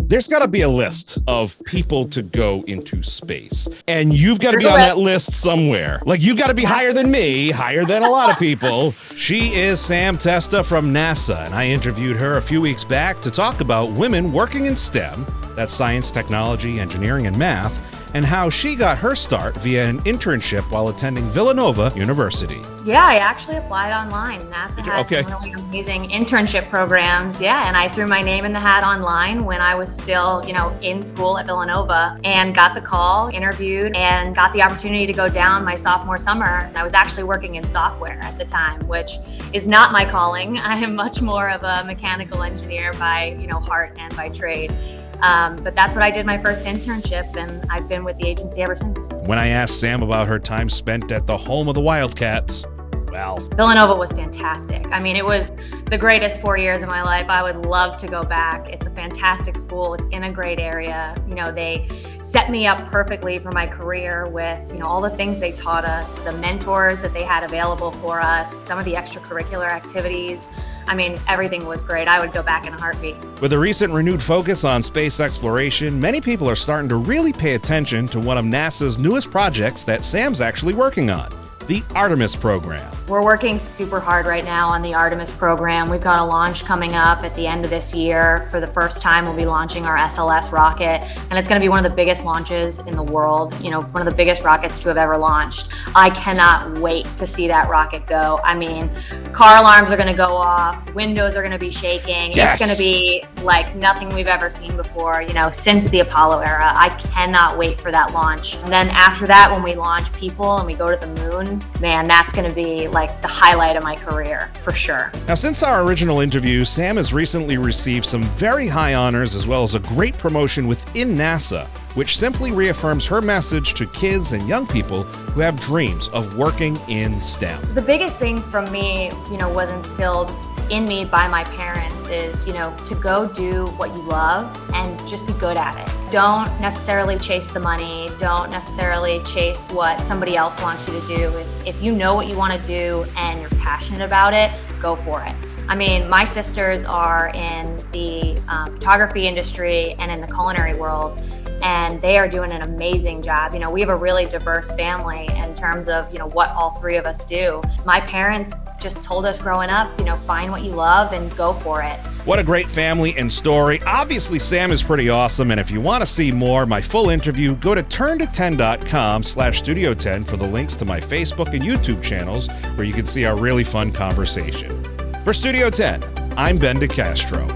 There's got to be a list of people to go into space, and you've got to be on that list somewhere. Like, you've got to be higher than me, higher than a lot of people. She is Sam Testa from NASA, and I interviewed her a few weeks back to talk about women working in STEM, that's science, technology, engineering, and math, and how she got her start via an internship while attending Villanova University. Yeah, I actually applied online. NASA has some really amazing internship programs. Yeah, and I threw my name in the hat online when I was still, in school at Villanova, and got the call, interviewed, and got the opportunity to go down my sophomore summer. I was actually working in software at the time, which is not my calling. I am much more of a mechanical engineer by, heart and by trade. But that's what I did my first internship, and I've been with the agency ever since. When I asked Sam about her time spent at the home of the Wildcats, well, Villanova was fantastic. I mean, it was the greatest 4 years of my life. I would love to go back. It's a fantastic school. It's in a great area. They set me up perfectly for my career with, all the things they taught us, the mentors that they had available for us, some of the extracurricular activities. I mean, everything was great. I would go back in a heartbeat. With a recent renewed focus on space exploration, many people are starting to really pay attention to one of NASA's newest projects that Sam's actually working on, the Artemis program. We're working super hard right now on the Artemis program. We've got a launch coming up at the end of this year. For the first time, we'll be launching our SLS rocket, and it's going to be one of the biggest launches in the world, one of the biggest rockets to have ever launched. I cannot wait to see that rocket go. I mean, car alarms are going to go off, windows are going to be shaking. Yes. It's going to be like nothing we've ever seen before, since the Apollo era. I cannot wait for that launch. And then after that, when we launch people and we go to the moon, man, that's going to be like the highlight of my career, for sure. Now, since our original interview, Sam has recently received some very high honors as well as a great promotion within NASA, which simply reaffirms her message to kids and young people who have dreams of working in STEM. The biggest thing from me, was instilled in me by my parents is, to go do what you love and just be good at it. Don't necessarily chase the money. Don't necessarily chase what somebody else wants you to do. If you know what you want to do and you're passionate about it, go for it. I mean, my sisters are in the photography industry and in the culinary world, and they are doing an amazing job. We have a really diverse family in terms of, what all three of us do. My parents just told us growing up, find what you love and go for it. What a great family and story. Obviously, Sam is pretty awesome, and if you want to see more, my full interview, go to turnto10.com/Studio10 for the links to my Facebook and YouTube channels where you can see our really fun conversation. For Studio 10, I'm Ben DeCastro.